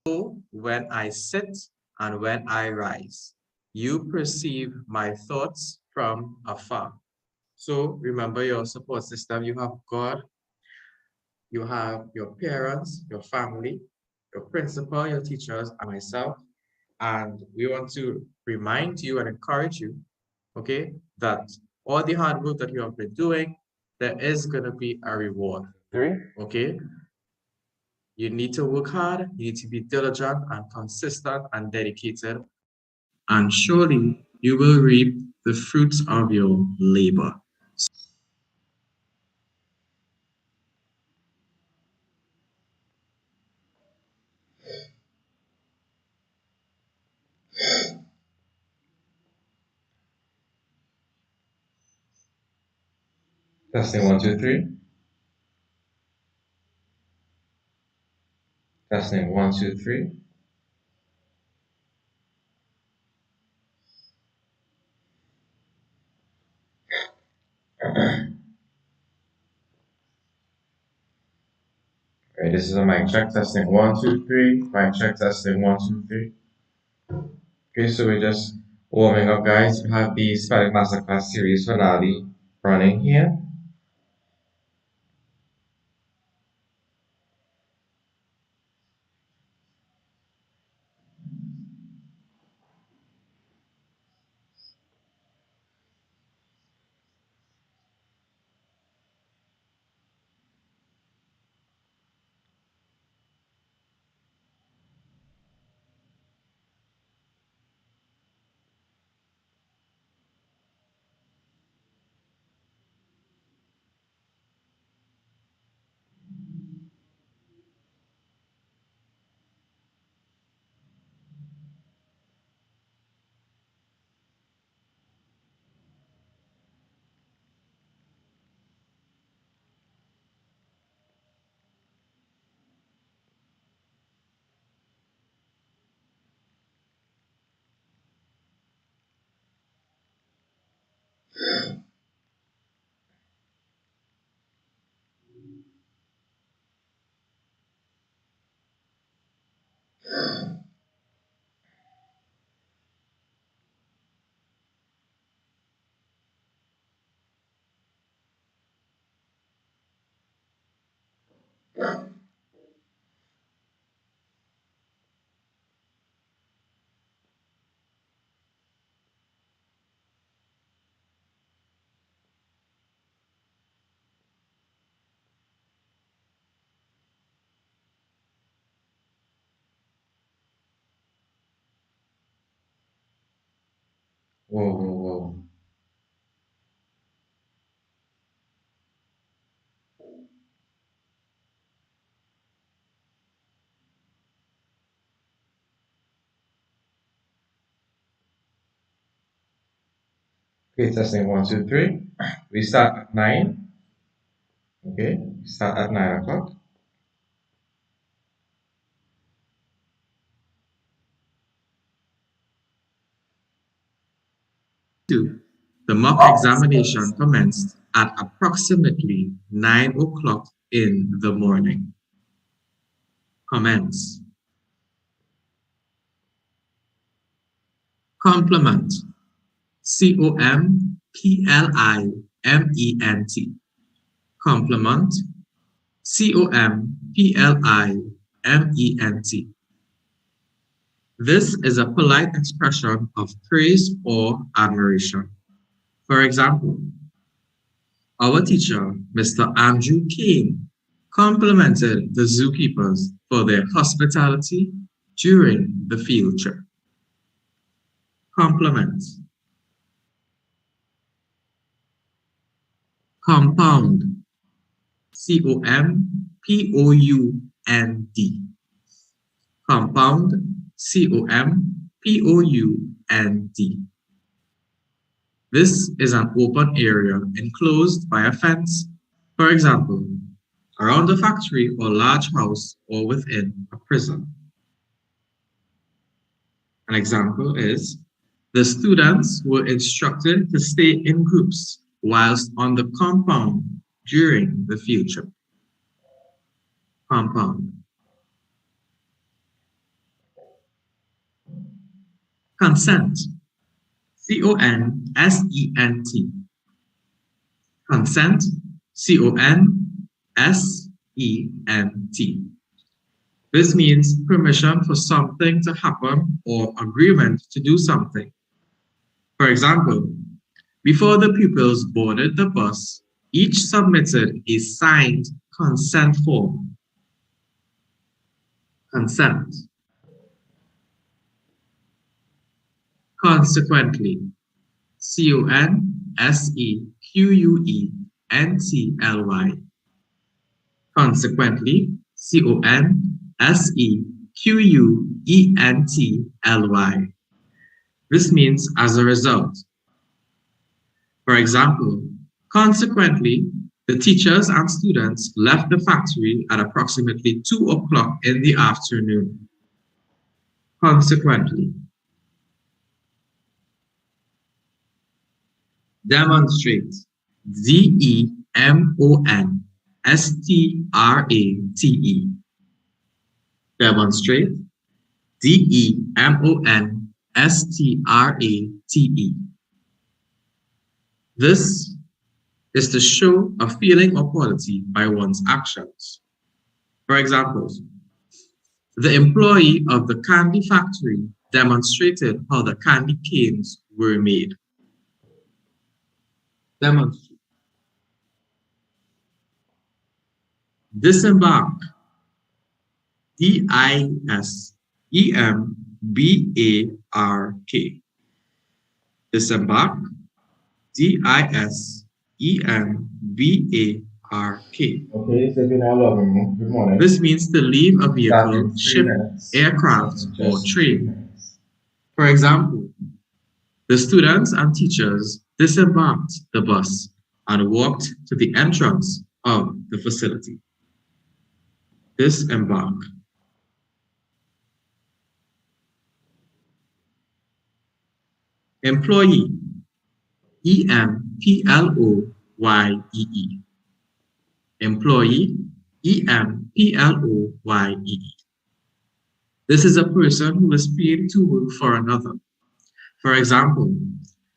when I sit and when I rise. You perceive my thoughts from afar. So remember your support system. You have God, you have your parents, your family, your principal, your teachers, and myself. And we want to remind you and encourage you, okay, that all the hard work that you have been doing, there is going to be a reward. Okay? You need to work hard, you need to be diligent and consistent and dedicated, and surely you will reap the fruits of your labor. Testing 1, 2, 3. Testing 1, 2, 3. Alright, this is a mic check. Testing 1, 2, 3. Mic check. Testing 1, 2, 3. Okay, so we're just warming up, guys. We have the Spelling Masterclass series finale running here. Whoa, whoa, whoa. Okay, testing 1, 2, 3. We start at 9. Okay, start at 9 o'clock. Two, the mock examination commenced at approximately 9 o'clock in the morning. Commence. Complement. Complement. Complement. Complement. This is a polite expression of praise or admiration. For example, our teacher, Mr. Andrew Kane, complimented the zookeepers for their hospitality during the field trip. Complement. Compound. Compound. Compound. Compound. This is an open area enclosed by a fence, for example, around a factory or large house or within a prison. An example is, the students were instructed to stay in groups whilst on the compound during the field trip. Compound. Consent. C-O-N-S-E-N-T. Consent. C-O-N-S-E-N-T. This means permission for something to happen or agreement to do something. For example, before the pupils boarded the bus, each submitted a signed consent form. Consent. Consequently. C-O-N-S-E-Q-U-E-N-T-L-Y. Consequently. C-O-N-S-E-Q-U-E-N-T-L-Y. This means as a result. For example, consequently, the teachers and students left the factory at approximately 2 o'clock in the afternoon. Consequently. Demonstrate. D-E-M-O-N-S-T-R-A-T-E. Demonstrate. D-E-M-O-N-S-T-R-A-T-E. This is to show a feeling of quality by one's actions. For example, the employee of the candy factory demonstrated how the candy canes were made. Demonstrate. Disembark. D-I-S-E-M-B-A-R-K. Disembark. D-I-S-E-M-B-A-R-K. Okay, so if you're not loving me, good morning. This means to leave a Start vehicle, in 3 ship, minutes. aircraft, or Just 3 train. minutes. For example, the students and teachers disembarked the bus and walked to the entrance of the facility. Disembark. Employee. E-M-P-L-O-Y-E-E. Employee. E-M-P-L-O-Y-E-E. This is a person who is paid to work for another. For example,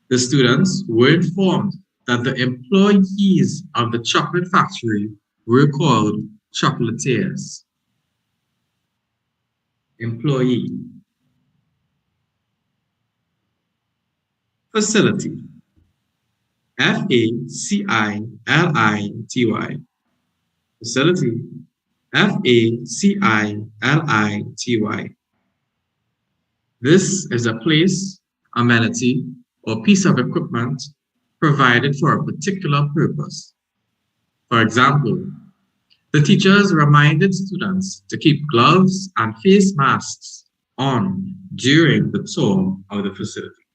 the students were informed that the employees of the chocolate factory were called chocolatiers. Employee. Facility. F-A-C-I-L-I-T-Y. Facility. F-A-C-I-L-I-T-Y. This is a place, amenity, or piece of equipment provided for a particular purpose. For example, the teachers reminded students to keep gloves and face masks on during the tour of the facility.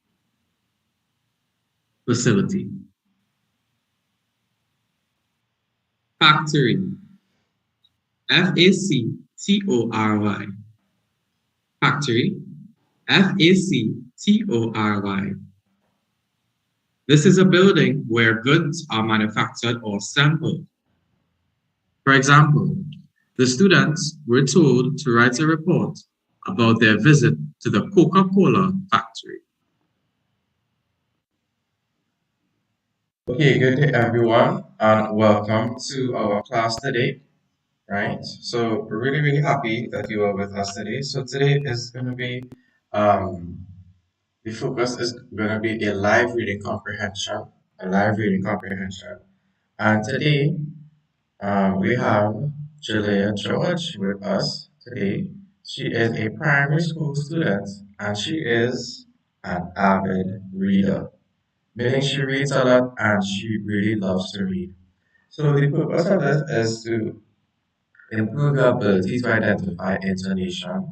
Facility. Factory. F-A-C-T-O-R-Y. Factory. F-A-C-T-O-R-Y. This is a building where goods are manufactured or assembled. For example, the students were told to write a report about their visit to the Coca-Cola factory. Okay, good day everyone, and welcome to our class today. Right? So we're really, really happy that you are with us today. So today is going to be the focus is going to be a live reading comprehension, a live reading comprehension. And today we have Jalayah George with us today. She is a primary school student and she is an avid reader, meaning she reads a lot and she really loves to read. So the purpose of this is to improve your ability to identify intonation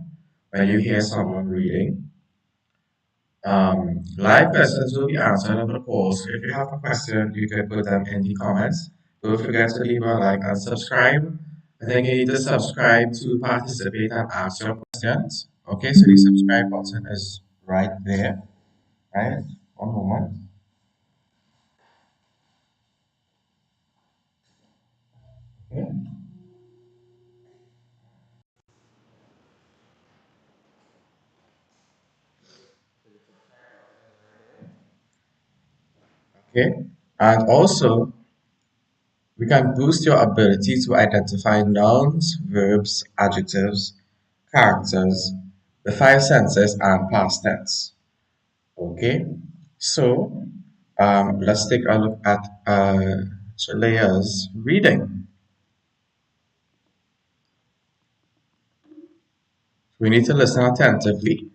when you hear someone reading. Live questions will be answered on the poll. So if you have a question, you can put them in the comments. Don't forget to leave a like and subscribe. I think you need to subscribe to participate and ask your questions. Okay, so the subscribe button is right there. Right? One moment. Okay. Okay, and also we can boost your ability to identify nouns, verbs, adjectives, characters, the five senses, and past tense. Okay, so let's take a look at Jalayah's reading. We need to listen attentively.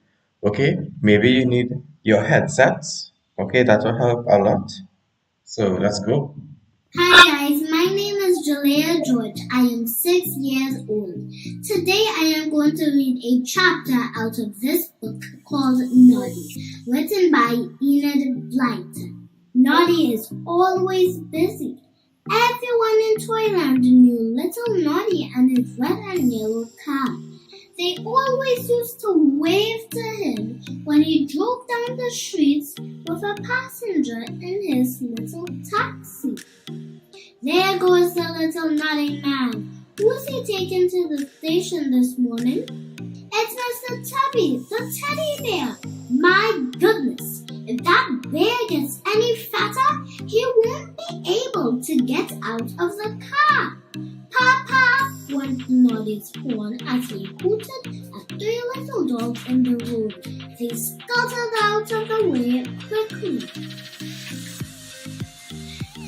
Okay, maybe you need your headsets. Okay, that will help a lot. So let's go. Hi guys, my name is Jalayah George. I am 6 years old. Today I am going to read a chapter out of this book called Naughty, written by Enid Blyton. Naughty is always busy. Everyone in Toyland knew little Naughty and his red and yellow car. They always used to wave to him when he drove down the streets with a passenger in his little taxi. There goes the little naughty man. Who's he taken to the station this morning? It's Mr. Tubby, the teddy bear. My goodness, if that bear gets any fatter, he won't be able to get out of the car. Papa, went Naughty's horn as he hooted at three little dogs in the road. They scuttled out of the way quickly.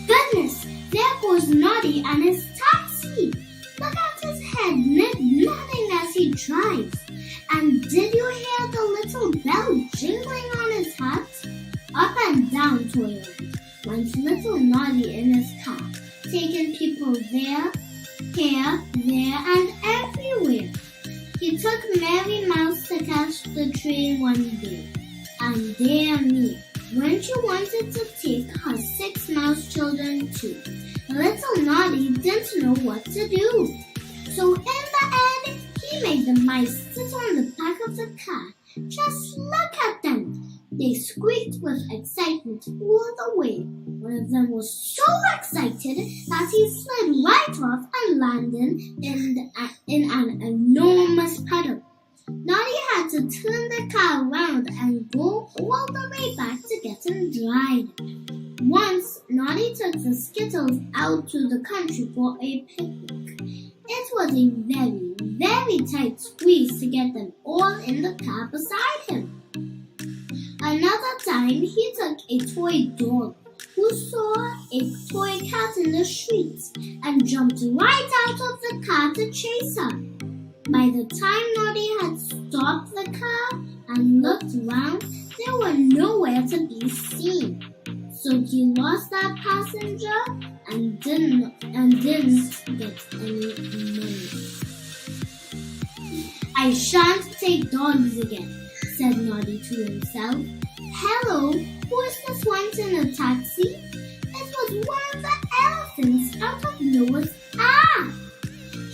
Goodness, there goes Naughty and his taxi. Look at his head nodding as he drives. And did you hear the little bell jingling on his hat? Up and down Toyland went little Naughty in his car, taking people there, here, there, and everywhere. He took Mary Mouse to catch the train one day. And dear me, weren't you wanted to take her 6 mouse children too? Little Naughty didn't know what to do. So in the end, he made the mice sit on the back of the car. Just look at them. They squeaked with excitement all the way. One of them was so excited that he slid right off and landed in an enormous puddle. Naughty had to turn the car around and go all the way back to get him dried. Once, Naughty took the Skittles out to the country for a picnic. It was a very, very tight squeeze to get them all in the car beside him. Another time, he took a toy dog who saw a toy cat in the streets and jumped right out of the car to chase her. By the time Naughty had stopped the car and looked around, they were nowhere to be seen. So he lost that passenger and didn't get any money. I shan't take dogs again, said Naughty to himself. Hello, who is this one in a taxi? It was one of the elephants out of Noah's Ark.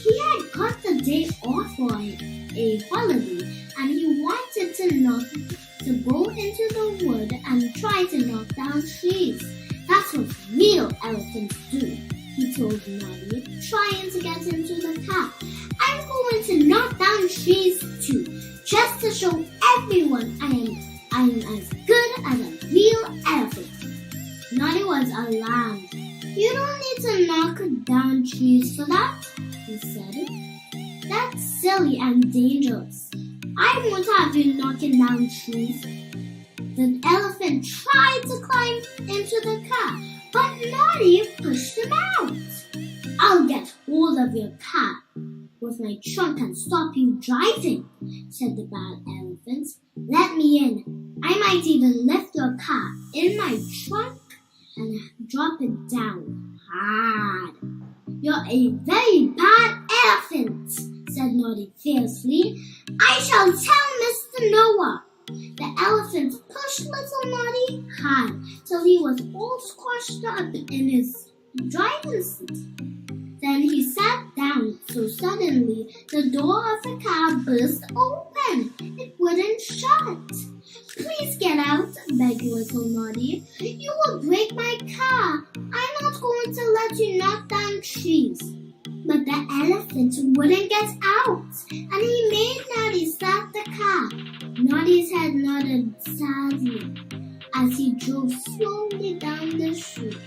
He had got the day off for a holiday and he wanted to go into the wood and try to knock down trees. That's what real elephants do, he told Naughty, trying to get into the car. I'm going to knock down trees too, just to show everyone I'm as good as a real elephant. Naughty was alarmed. You don't need to knock down trees for that, he said. That's silly and dangerous. I won't have you knocking down trees. The elephant tried to climb into the car, but Naughty pushed him out. I'll get hold of your car with my trunk and stop you driving, said the bad elephant. Let me in. I might even lift your car in my trunk and drop it down hard. You're a very bad elephant, said Naughty fiercely. I shall tell Mr. Noah. The elephant pushed little Naughty hard till he was all squashed up in his driving seat. Then he sat down, so suddenly the door of the car burst open. It wouldn't shut. Please get out, begged little Naughty. You will break my car. I'm not going to let you knock down trees. But the elephant wouldn't get out, and he made Naughty start the car. Naughty's head nodded sadly. as he drove slowly down the street.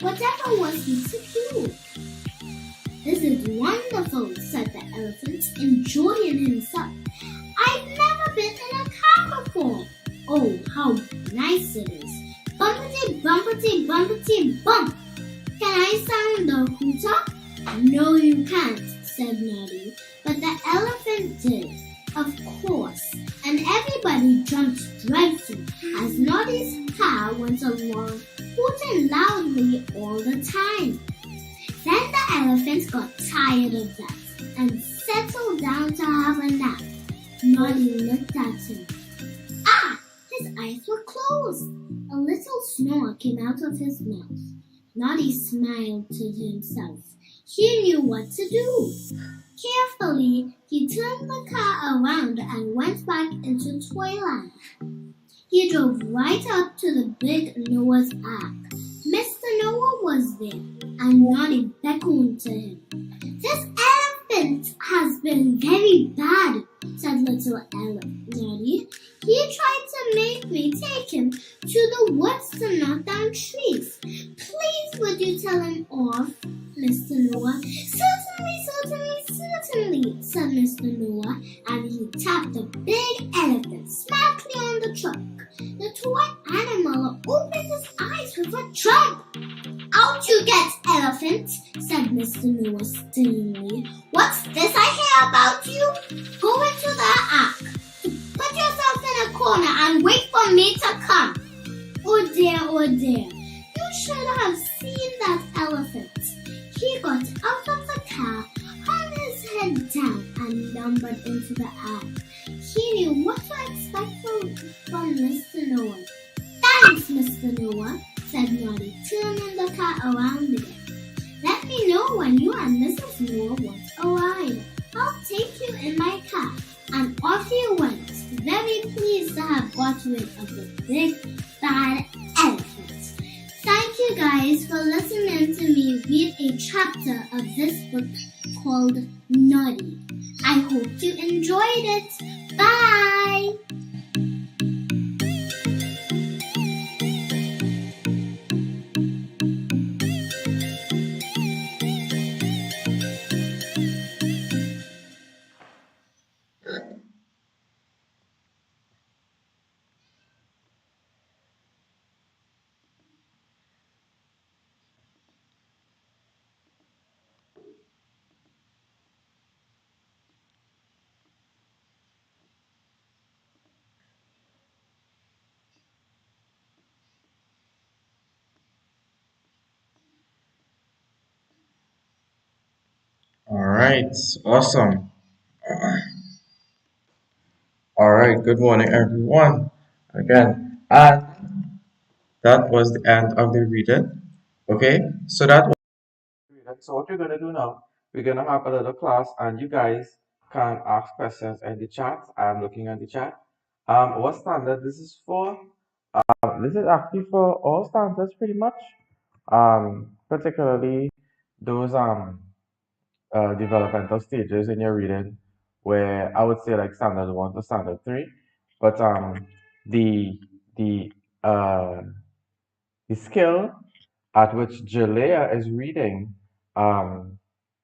Whatever was he to do? This is wonderful, said the elephant, enjoying himself. I've never been in a car before. Oh, how nice it is. Bumpety, bumpety, bumpety, bump. Can I sound the hooter? No, you can't, said Noddy. But the elephant did, of course, and everybody jumped dreadfully as Noddy's car went along, hooting loudly all the time. Then the elephant got tired of that and settled down to have a nap. Noddy looked at him. Ah! His eyes were closed. A little snore came out of his mouth. Noddy smiled to himself. He knew what to do. Carefully, he turned the car around and went back into Toyland. He drove right up to the big Noah's Ark. Mr. Noah was there, and Noddy beckoned to him. This elephant has been very bad, said little Noddy. He tried to make me take him to the woods to knock down trees. Please would you tell him off, Mr. Noah? Certainly, certainly, certainly, said Mr. Noah, and he tapped the big elephant smartly on the trunk. The toy animal opened his eyes with a jump. Out you get, elephant, said Mr. Noah sternly. What's this I hear about you? Go into the ark. Put yourself in a corner and wait for me to come. Oh dear, oh dear. You should have seen that elephant. He got out of the car, hung his head down, and lumbered into the ark. He knew what to expect from Mr. Noah. Thanks, Mr. Noah, said Noddy, turning the car around again. Let me know when you and Mrs. Noah want a ride. I'll take you in my car. And off he went, very pleased to have got rid of the big, bad elephant. Thank you guys for listening to me read a chapter of this book called Noddy. I hope you enjoyed it. Bye! All right, awesome. All right, good morning, everyone. Again, and that was the end of the reading. Okay, so that was the reading. So what we're gonna do now, we're gonna have a little class, and you guys can ask questions in the chat. I'm looking at the chat. What standard this is for? This is actually for all standards, pretty much. Particularly those developmental stages in your reading, where I would say like standard one to standard three, but the the uh the skill at which Jalayah is reading um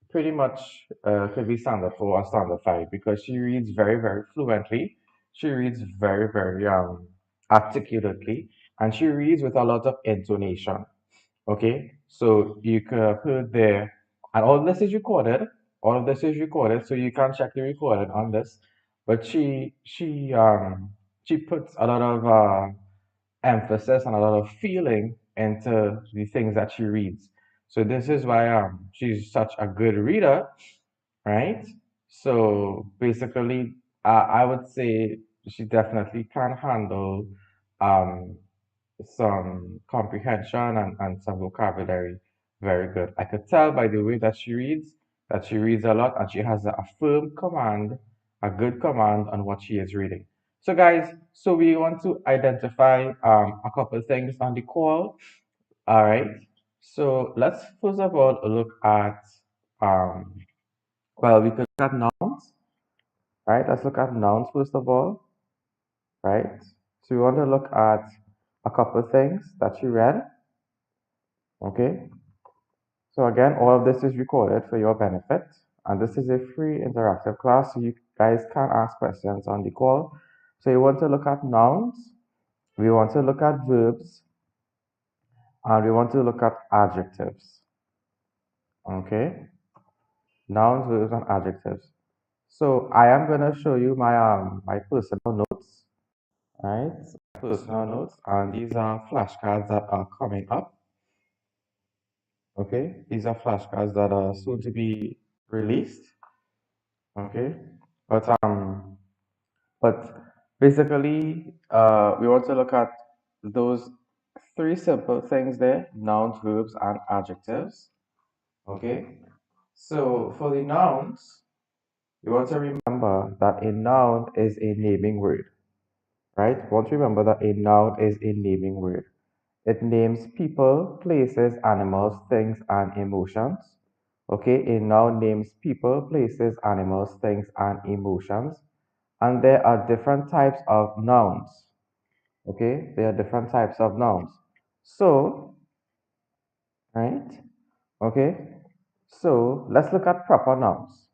pretty much could be standard four or standard five because she reads very very fluently. She reads very very articulately, and she reads with a lot of intonation. Okay, so you could have heard there, and all this is recorded. All of this is recorded, so you can check the recording on this. But she puts a lot of emphasis and a lot of feeling into the things that she reads. So this is why she's such a good reader, right? So basically, I would say she definitely can handle um some comprehension and some vocabulary very good. I could tell by the way that she reads a lot and she has a firm command, a good command on what she is reading. So guys, so we want to identify a couple of things on the call. All right. So let's first of all look at we could look at nouns, right? Let's look at nouns first of all, right? So we want to look at a couple of things that you read. Okay. So again, all of this is recorded for your benefit, and this is a free interactive class, so you guys can ask questions on the call. So you want to look at nouns, we want to look at verbs, and we want to look at adjectives. Okay, nouns, verbs, and adjectives. So I am going to show you my personal notes, right? Personal notes, and these are flashcards that are coming up. Okay, these are flashcards that are soon to be released. Okay, but but basically, we want to look at those three simple things there: nouns, verbs, and adjectives. Okay, so for the nouns, you want to remember that a noun is a naming word, right? Want to remember that a noun is a naming word. It names people, places, animals, things, and emotions. Okay, a noun names people, places, animals, things, and emotions. And there are different types of nouns. Okay, there are different types of nouns. So, right? Okay, so let's look at proper nouns.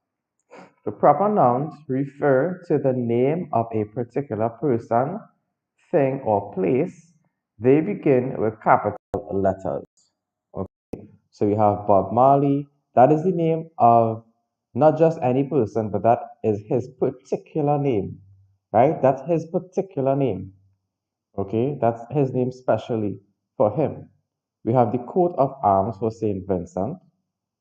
The proper nouns refer to the name of a particular person, thing, or place. They begin with capital letters. Okay, so we have Bob Marley. That is the name of not just any person, but that is his particular name, right? That's his particular name. Okay, that's his name specially for him. We have the coat of arms for Saint Vincent.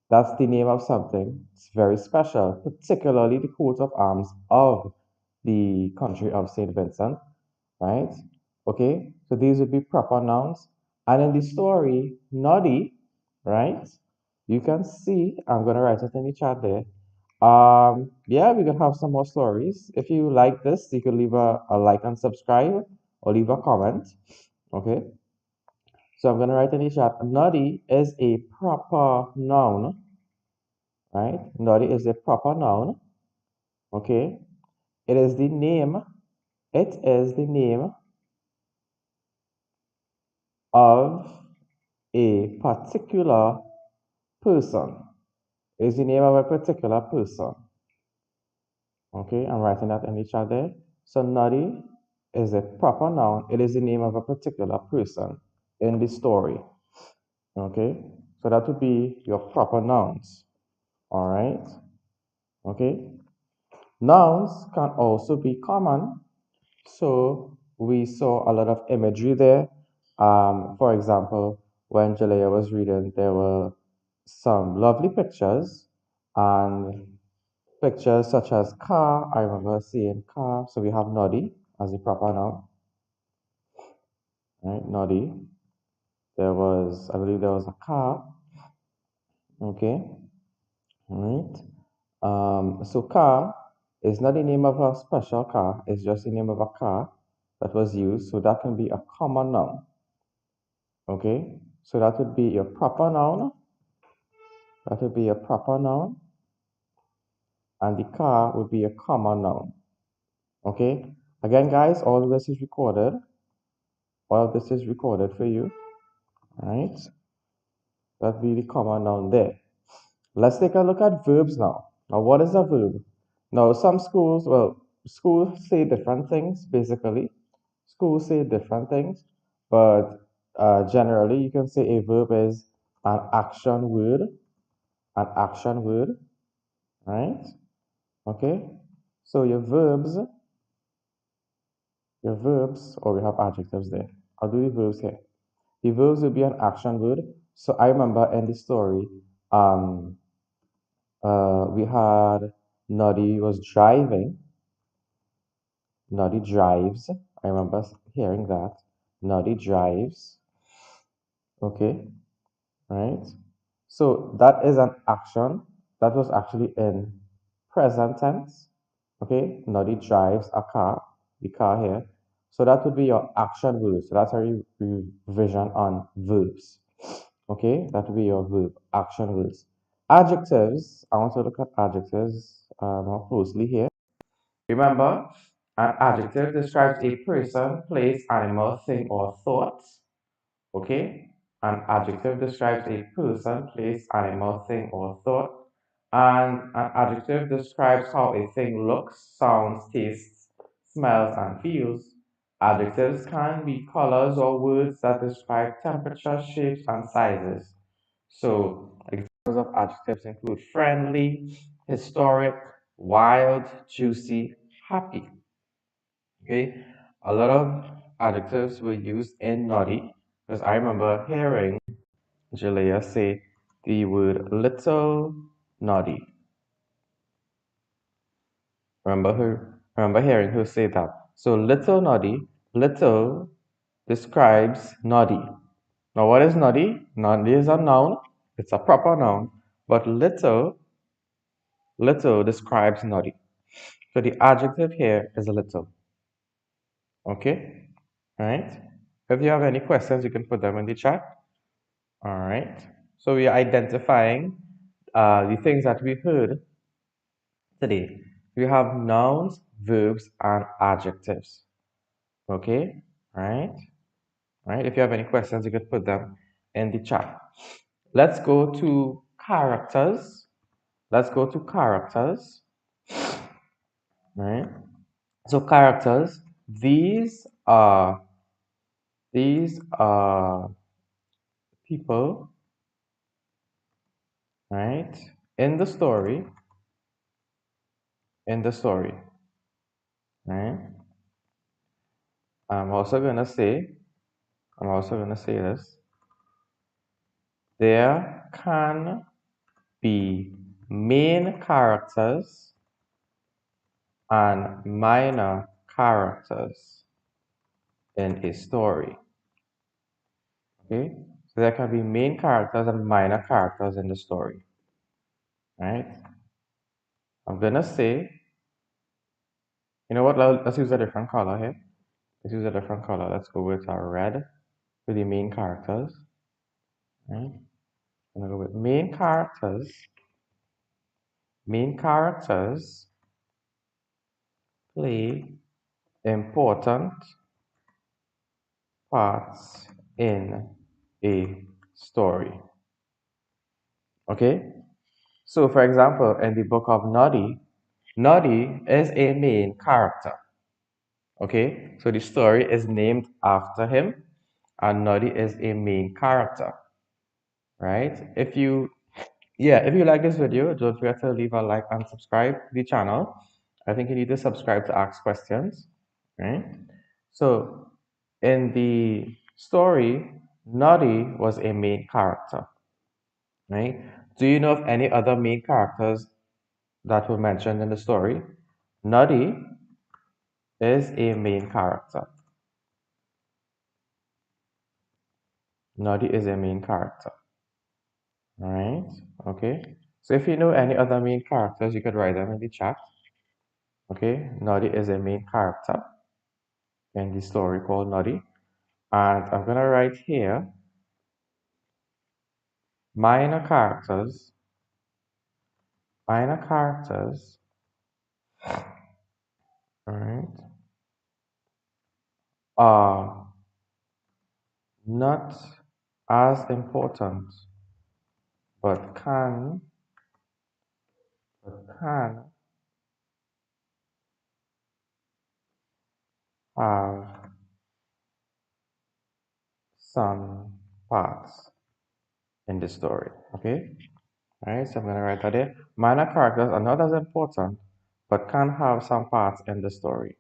That's the name of something. It's very special, particularly the coat of arms of the country of Saint Vincent, right? Okay, so these would be proper nouns. And in the story, Noddy, right? You can see, I'm gonna write it in the chat there. Yeah, we can have some more stories. If you like this, you can leave a like and subscribe or leave a comment. Okay, so I'm gonna write in the chat. Noddy is a proper noun, right? Naughty is a proper noun. Okay. It is the name. It is the name of a particular person. It is the name of a particular person. Okay, I'm writing that in the chat there. So naughty is a proper noun. It is the name of a particular person in the story. Okay, so that would be your proper nouns. All right. Okay. Nouns can also be common. So we saw a lot of imagery there. For example, when Jalayah was reading, there were some lovely pictures and pictures such as car. I remember seeing car. So we have Noddy as the proper noun, right? Noddy. I believe there was a car. Okay, right. So car is not the name of a special car. It's just the name of a car that was used. So that can be a common noun. Okay, so that would be your proper noun. That would be a proper noun. And the car would be a common noun. Okay, again, guys, all of this is recorded. All of this is recorded for you. Right, that'd be the common noun there. Let's take a look at verbs now. Now, what is a verb? Now, some schools, schools say different things, basically. Schools say different things, but generally, you can say a verb is an action word, right? Okay, so or we have adjectives there. I'll do the verbs here. The verbs will be an action word. So I remember in the story, um, we had Noddy was driving. Noddy drives. I remember hearing that. Noddy drives. Okay, right? So that is an action that was actually in present tense. Okay, Noddy drives a car, the car here. So that would be your action word. So that's our revision on verbs. Okay, that would be your verb, action words. Adjectives, I want to look at adjectives more closely here. Remember, An adjective describes a person, place, animal, thing, or thought. Okay? An adjective describes a person, place, animal, thing, or thought. And an adjective describes how a thing looks, sounds, tastes, smells, and feels. Adjectives can be colors or words that describe temperature, shapes, and sizes. So, examples of adjectives include friendly, historic, wild, juicy, happy. Okay, a lot of adjectives were used in naughty because I remember hearing Jalayah say the word little naughty. Remember hearing her say that. So little naughty, little describes naughty. Now what is naughty? Naughty is a noun. It's a proper noun. But little describes naughty. So the adjective here is a little. Okay? Right? If you have any questions, you can put them in the chat. All right. So we are identifying the things that we heard today. We have nouns, verbs, and adjectives. Okay. Right. Right. If you have any questions, you can put them in the chat. Let's go to characters. Let's go to characters. Right. So characters. These are people. Right. In the story. In the story. Right. I'm also gonna say this. There can be main characters and minor characters in a story. Okay? So there can be main characters and minor characters in the story. Right? I'm gonna say, you know what? Let's use a different color here. Let's use a different color. Let's go with a red for the main characters. Right? I'm gonna go with main characters. Main characters play important parts in a story. Okay? So, for example, in the book of Noddy, Noddy is a main character. Okay? So the story is named after him, and Noddy is a main character. Right? If you like this video, don't forget to leave a like and subscribe to the channel. I think you need to subscribe to ask questions. Right? So in the story, Noddy was a main character. Right? Do you know of any other main characters that were mentioned in the story? Noddy is a main character. Noddy is a main character. All right. Okay. So if you know any other main characters, you could write them in the chat. Okay. Noddy is a main character in the story called Noddy. And I'm gonna write here minor characters. Minor characters. All right. Are not as important, but can have some parts in the story. Okay? Alright, so I'm gonna write that there. Minor characters are not as important, but can have some parts in the story.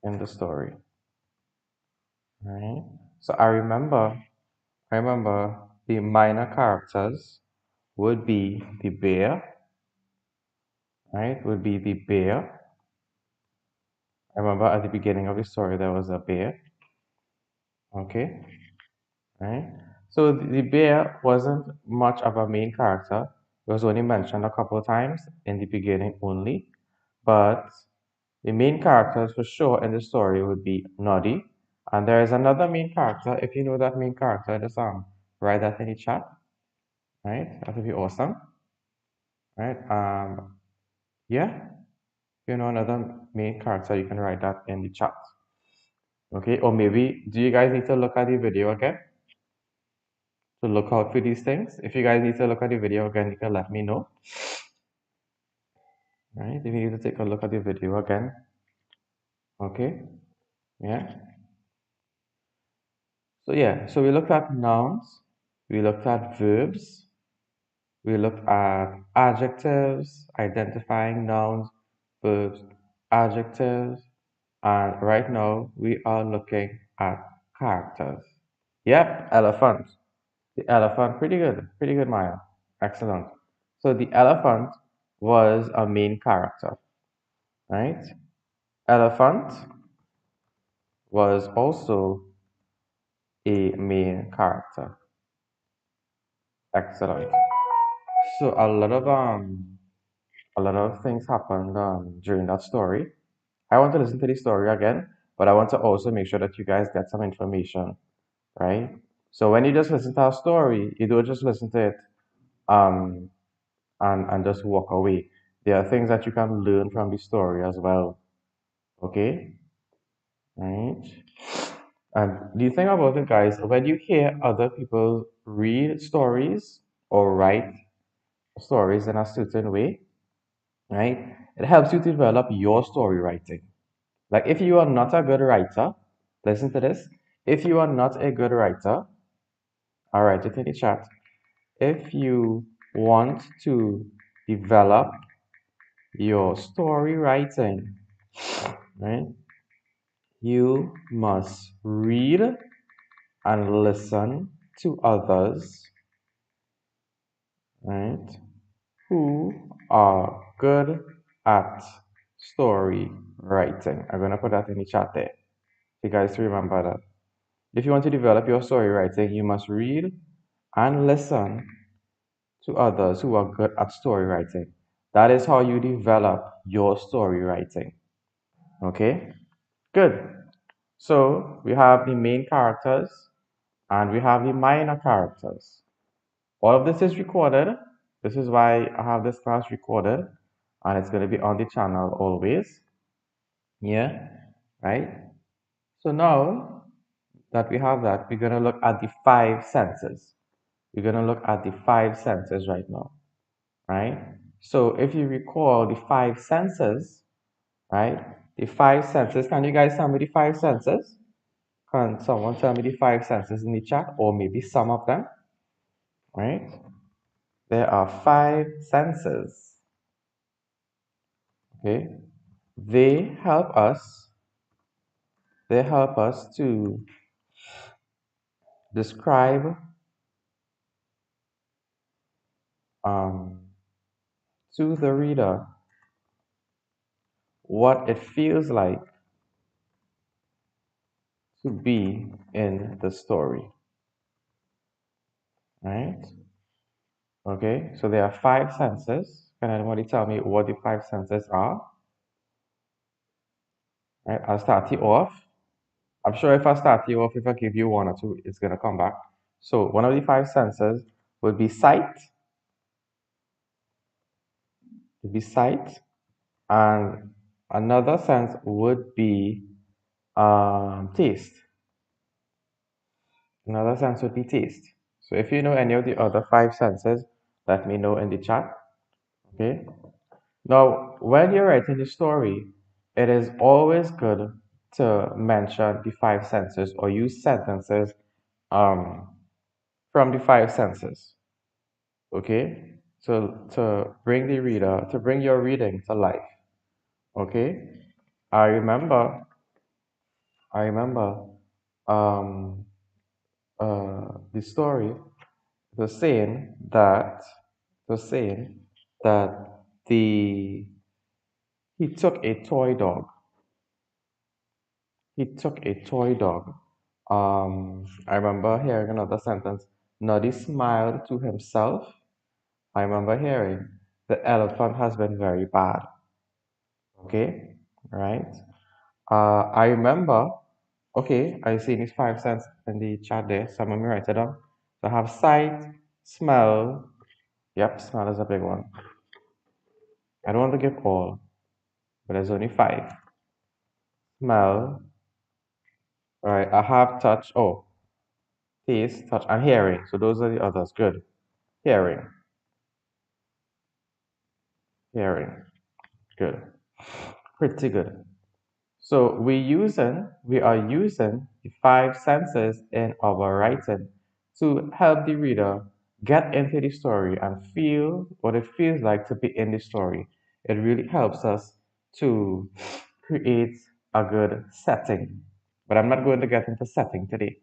In the story. Alright. So I remember the minor characters would be the bear. Right? Would be the bear. I remember at the beginning of the story there was a bear. Okay. Right? So the bear wasn't much of a main character. It was only mentioned a couple of times in the beginning only. But the main characters for sure in the story would be Noddy. And there is another main character. If you know that main character, just write that in the chat. Right? That would be awesome. Right? Yeah. you know another main character, you can write that in the chat. Okay, or maybe do you guys need to look at the video again to look out for these things? If you guys need to look at the video again, you can let me know. Right? If you need to take a look at the video again. Okay, yeah. So yeah, so we looked at nouns, we looked at verbs, we looked at adjectives, identifying nouns, verbs, adjectives, and right now we are looking at characters. Yep, elephant. The elephant, pretty good, Maya. Excellent. So the elephant was a main character, right? Elephant was also a main character. Excellent. So a lot of things happened during that story. I want to listen to the story again, but I want to also make sure that you guys get some information, right? So when you just listen to a story, you don't just listen to it um and just walk away. There are things that you can learn from the story as well. Okay? Right? And the thing about it, guys, when you hear other people read stories or write stories in a certain way, right? It helps you to develop your story writing. Like if you are not a good writer, listen to this. If you are not a good writer, all right, just in the chat. If you want to develop your story writing, right? You must read and listen to others, right? Who are good at story writing. I'm gonna put that in the chat there. You guys remember that. If you want to develop your story writing, you must read and listen to others who are good at story writing. That is how you develop your story writing. Okay? Good. So we have the main characters and we have the minor characters. All of this is recorded. This is why I have this class recorded and it's going to be on the channel always. Yeah, right? So now that we have that, we're going to look at the five senses. We're going to look at the five senses right now, right? So if you recall the five senses, right? The five senses, can you guys tell me the five senses? Can someone tell me the five senses in the chat or maybe some of them, right? There are five senses, okay? They help us, they help us to describe um, to the reader what it feels like to be in the story, right? Okay, so there are five senses. Can anybody tell me what the five senses are? Right, I'll start you off. I'm sure if I start you off, if I give you one or two, it's gonna come back. So one of the five senses would be sight, and another sense would be taste. Another sense would be taste. So if you know any of the other five senses, let me know in the chat. Okay. Now, when you're writing the story, it is always good to mention the five senses or use sentences um, from the five senses. Okay, so to bring the reader, to bring your reading to life. Okay, I remember, I remember um, the story, the saying that, the saying that the he took a toy dog. He took a toy dog. I remember hearing another sentence. Noddy smiled to himself. I remember hearing the elephant has been very bad. Okay, right? I remember. Okay, I see these five cents in the chat there. Some of me write it down. So I have sight, smell. Yep, smell is a big one. I don't want to give all. but there's only 5. Smell, all right, I have touch, oh, taste, touch, and hearing. So those are the others. Good. Hearing, hearing, good. Pretty good. So we are using the 5 senses in our writing to help the reader get into the story and feel what it feels like to be in the story. It really helps us to create a good setting. But I'm not going to get into setting today,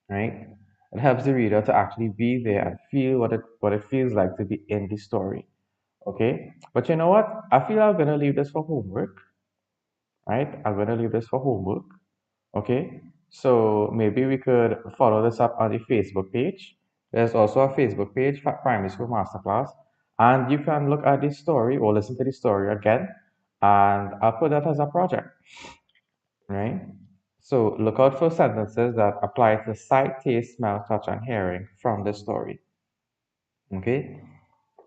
right? It helps the reader to actually be there and feel what it feels like to be in the story. Okay? But you know what? I feel I'm gonna leave this for homework, right? I'm gonna leave this for homework. Okay, so maybe we could follow this up on the Facebook page. There's also a Facebook page for Primary School Masterclass, and you can look at the story or listen to the story again, and I'll put that as a project, right? So look out for sentences that apply to sight, taste, smell, touch, and hearing from the story. Okay,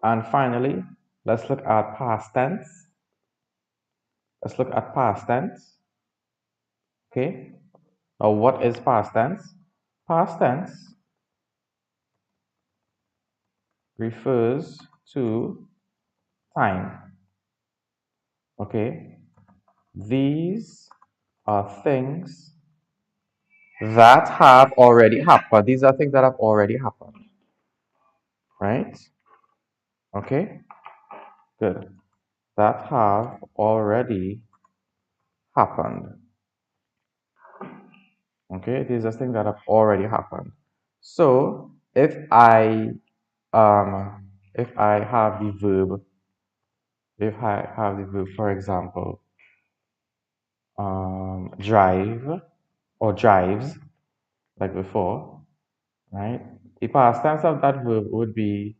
and finally, let's look at past tense. Let's look at past tense. Okay, now what is past tense? Past tense refers to time. Okay, these are things that have already happened. These are things that have already happened, right? Okay, good. That have already happened. Okay, these are things that have already happened. So if I have the verb, if I have the verb, for example, drive or drives, like before, right? The past tense of that verb would be,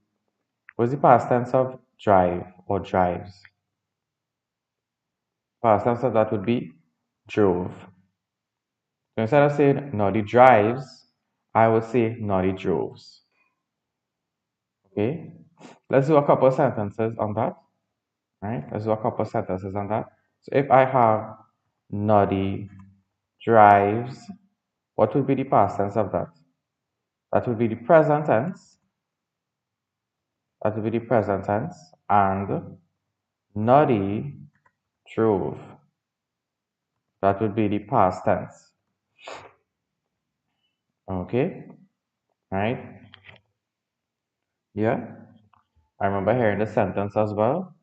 what's the past tense of drive or drives? Past tense of that would be drove. So instead of saying Noddy drives, I would say Noddy droves. Okay? Let's do a couple sentences on that. Right? Let's do a couple sentences on that. So if I have Noddy drives, what would be the past tense of that? That would be the present tense. That would be the present tense. And Noddy drove. That would be the past tense. Okay, right? Yeah, I remember hearing the sentence as well.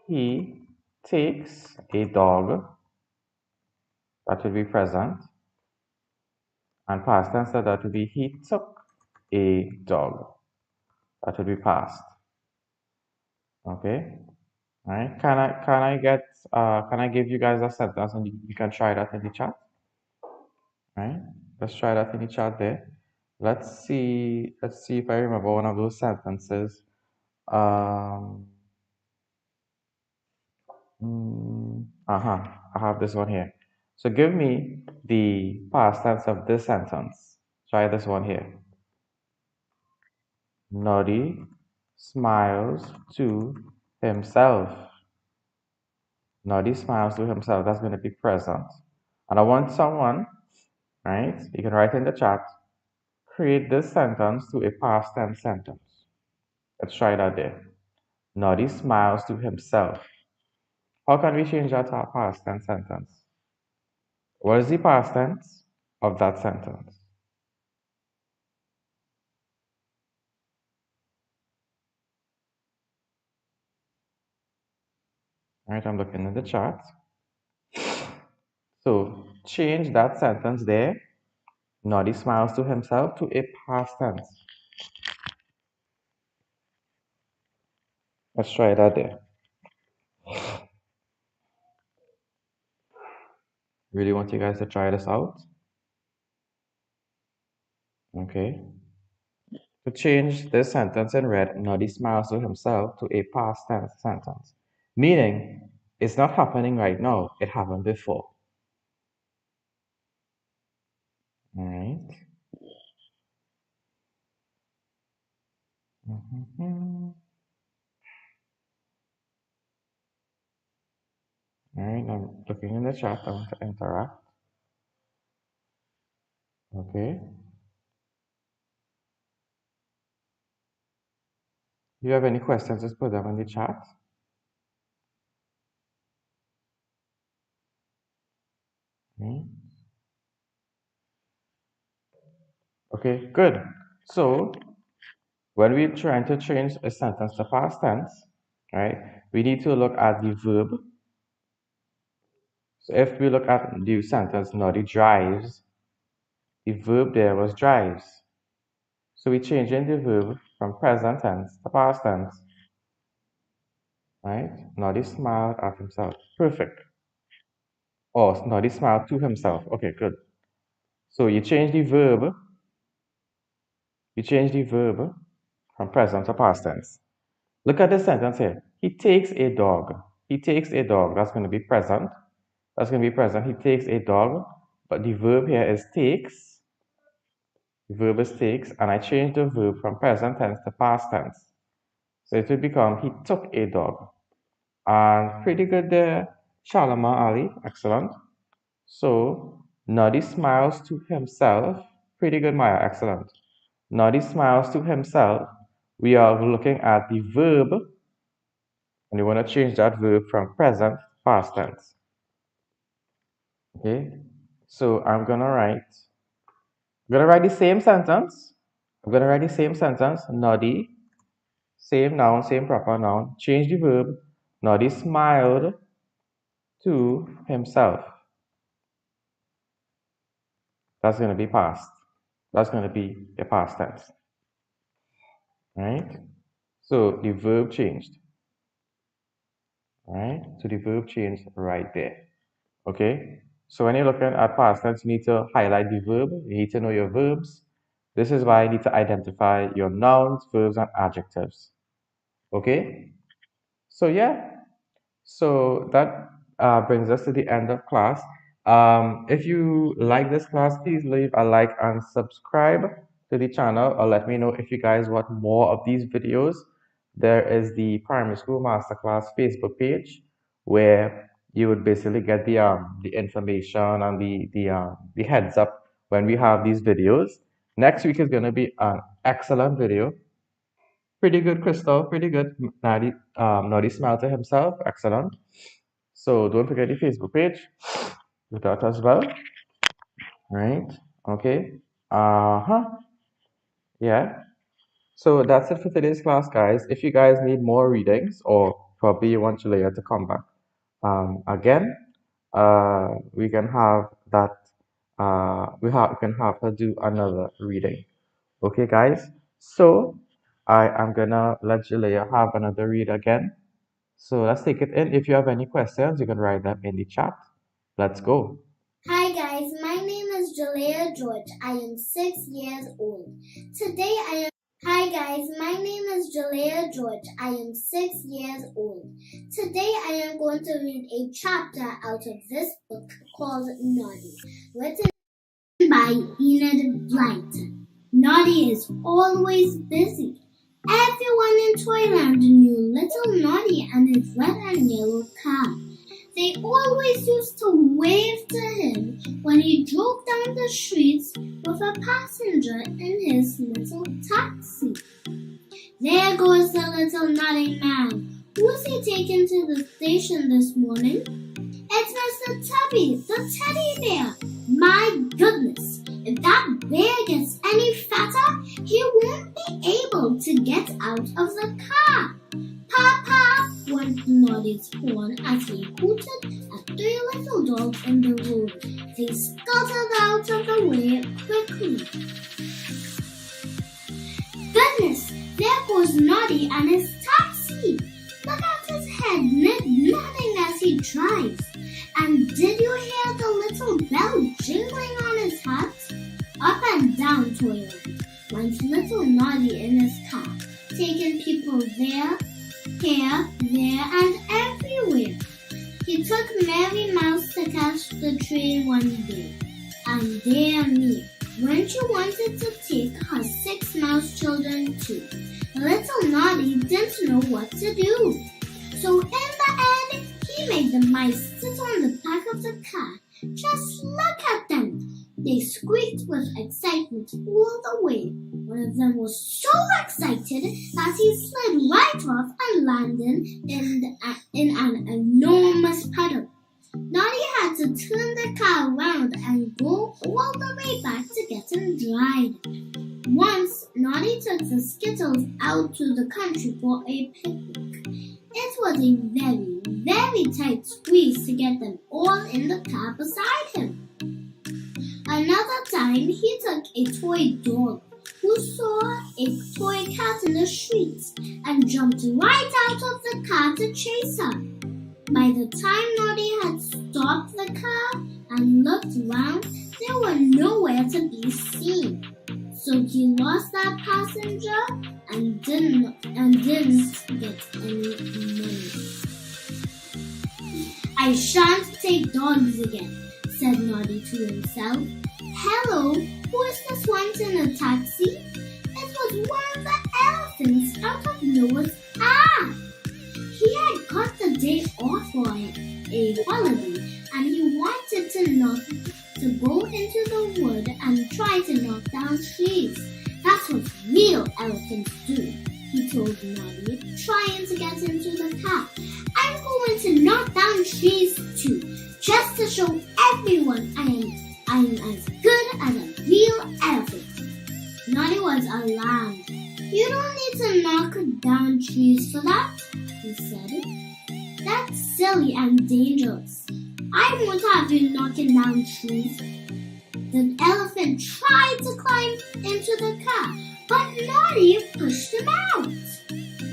He takes a dog. That would be present. And past tense, so that would be he took a dog. That would be past. Okay, right? Can I give you guys a sentence and you can try that in the chat? Right? Let's try that in the chat there. Let's see if I remember one of those sentences. I have this one here. So give me the past tense of this sentence. Try this one here. Noddy smiles to himself. Noddy smiles to himself. That's going to be present. And I want someone, right? You can write in the chat, create this sentence to a past tense sentence. Let's try that there. Noddy smiles to himself. How can we change that to a past tense sentence? What is the past tense of that sentence? All right, I'm looking in the chat. So change that sentence there. Noddy smiles to himself to a past tense. Let's try that there. Really want you guys to try this out. Okay. To change this sentence in red, Noddy smiles to himself to a past tense sentence. Meaning, it's not happening right now, it happened before. All right. Alright, I'm looking in the chat. I want to interact. Okay. If you have any questions, just put them in the chat. Okay, good. So when we're trying to change a sentence to past tense, right, we need to look at the verb. So if we look at the sentence, Noddy drives, the verb there was drives. So we're changing the verb from present tense to past tense. Right? Noddy smiled at himself. Perfect. Or Noddy smiled to himself. Okay, good. So you change the verb. You change the verb from present to past tense. Look at this sentence here. He takes a dog. He takes a dog. That's going to be present. That's going to be present. He takes a dog. But the verb here is takes. The verb is takes. And I changed the verb from present tense to past tense. So it will become he took a dog. And pretty good there, Shalama Ali. Excellent. So Noddy smiles to himself. Pretty good, Maya. Excellent. Noddy smiles to himself. We are looking at the verb. And you want to change that verb from present to past tense. Okay. So I'm gonna write the same sentence. I'm gonna write the same sentence. Noddy, same noun, same proper noun. Change the verb. Noddy smiled to himself. That's gonna be past. That's gonna be the past tense. Right? So the verb changed. Right? So the verb changed right there. Okay? So when you're looking at past tense, you need to highlight the verb. You need to know your verbs. This is why you need to identify your nouns, verbs, and adjectives. Okay? So yeah. So that brings us to the end of class. If you like this class, please leave a like and subscribe to the channel, or let me know if you guys want more of these videos. There is the Primary School Masterclass Facebook page where you would basically get the information and the heads up when we have these videos. Next week is going to be an excellent video. Pretty good, Crystal. Pretty good. Noddy smiled to himself. Excellent. So don't forget the Facebook page. Do that as well. Right? Okay. Yeah. So that's it for today's class, guys. If you guys need more readings, or probably you want Jalayah to come back again, we can have that. We can have her do another reading. Okay, guys. So I am gonna let Jalayah have another read again. So let's take it in. If you have any questions, you can write them in the chat. Let's go. Hi guys, my name is Jalayah George. I am 6 years old. Hi guys, my name is Jalayah George. I am 6 years old. Today I am going to read a chapter out of this book called Noddy, written by Enid Blyton. Noddy is always busy. Everyone in Toyland knew little Noddy and his red and yellow car. They always used to wave to him when he drove down the streets with a passenger in his little taxi. There goes the little Noddy man. Who's he taking to the station this morning? It's Mr. Tubby, the teddy bear. My goodness, if that bear gets any fatter, he won't be able to get out of the car. Papa, went Noddy's horn as he hooted at 3 little dogs in the road. They scuttled out of the way quickly. Goodness, there goes Noddy and his taxi. Look at his head nodding as he drives. And did you hear the little bell jingling on his hat? Up and down Toyland went little Noddy in his car, taking people there, here, there, and everywhere. He took Mary Mouse to catch the train one day. And dear me, when she wanted to take her 6 mouse children too, little Noddy didn't know what to do. So in the end, he He made the mice sit on the back of the car. Just look at them! They squeaked with excitement all the way. One of them was so excited that he slid right off and landed in an enormous puddle. Noddy had to turn the car around and go all the way back to get him dried. Once, Noddy took the Skittles out to the country for a picnic. It was a very, very tight squeeze to get them all in the car beside him. Another time, he took a toy dog who saw a toy cat in the streets and jumped right out of the car to chase her. By the time Noddy had stopped the car and looked around, they were nowhere to be seen. So he lost that passenger and didn't get any money. I shan't take dogs again, said Noddy to himself. Hello, who is this once in a taxi? It was one of the elephants out of Noah's Ark. He had got the day off for a holiday and he wanted to go into the wood and try to knock down trees. That's what real elephants do, he told Noddy, trying to get into the car. I'm going to knock down trees too, just to show everyone I'm as good as a real elephant. Noddy was alarmed. You don't need to knock down trees for that, he said. That's silly and dangerous. I won't have you knocking down trees. The elephant tried to climb into the car, but Noddy pushed him out.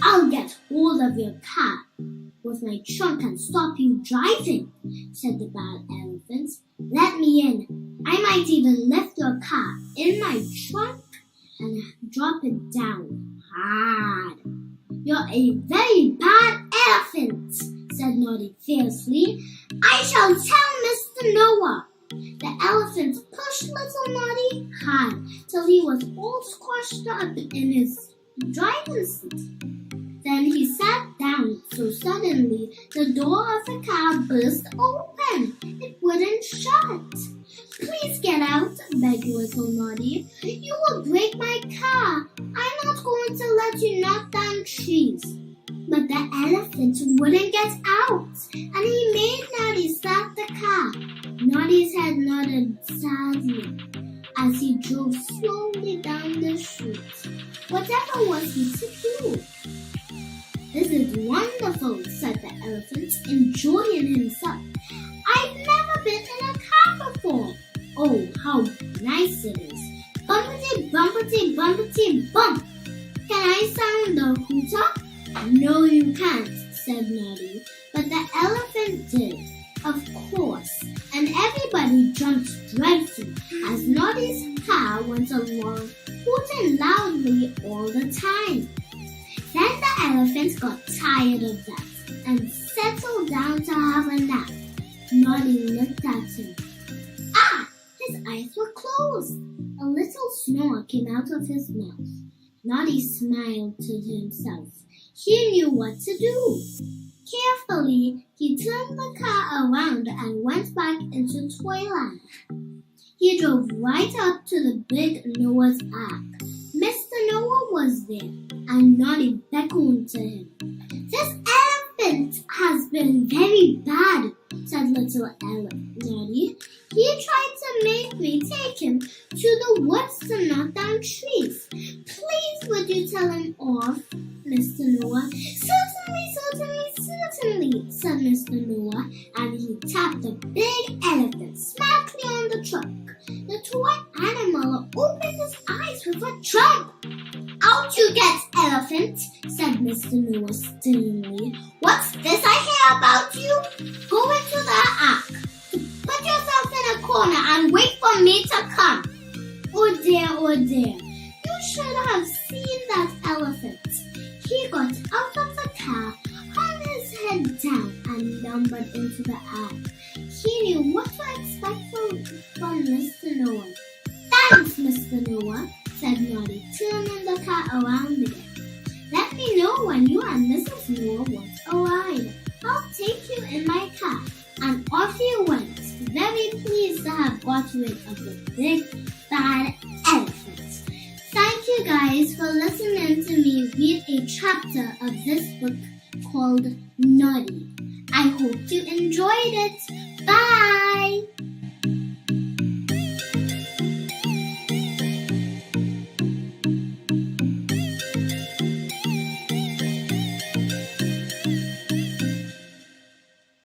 I'll get hold of your car with my trunk and stop you driving, said the bad elephant. Let me in. I might even lift your car in my trunk and drop it down hard. You're a very bad elephant, said Noddy fiercely. I shall tell Mr. Noah. The elephant pushed little Noddy hard till he was all squashed up in his driver's seat. Then he sat down, so suddenly the door of the car burst open. It wouldn't shut. Please get out, begged little Noddy. You will break my car. I'm not going to let you knock down trees. But the elephant wouldn't get out, and he made Noddy start the car. Noddy's head nodded sadly as he drove slowly down the street. Whatever was he to do? This is wonderful, said the elephant, enjoying himself. I've never been in a car before. Oh, how nice it is. Bumpity, bumpity, bumpity, bump. Can I sound the hooter? No, you can't, said Noddy. But the elephant did, of course, and everybody jumped dreadfully as Noddy's car went along, hooting loudly all the time. Then the elephant got tired of that and settled down to have a nap. Noddy looked at him. Ah! His eyes were closed. A little snore came out of his mouth. Noddy smiled to himself. He knew what to do. Carefully, he turned the car around and went back into Toyland. He drove right up to the big Noah's Ark. Mr. Noah was there, and Noddy beckoned to him. This elephant has been very bad, said little Noddy. He tried to make me take him to the woods to knock down trees. Please would you tell him off, Mr. Noah? Certainly, said Mr. Noah, and he tapped the big elephant smartly on the trunk. The toy animal opened his eyes with a jump. Out you get, elephant, said Mr. Noah sternly. What's this I hear about you? Go into the ark. Put yourself in a corner and wait for me to come. Oh dear, oh dear. You should have seen that elephant. He got out of the car, hung his head down, and lumbered into the ark. He knew what to expect from Mr. Noah. Thanks, Mr. Noah, said Noddy, turning the car around again. Let me know when you and Mrs. Noah want a ride. I'll take you in my got rid of the big bad elephant. Thank you guys for listening to me read a chapter of this book called Naughty. I hope you enjoyed it. Bye!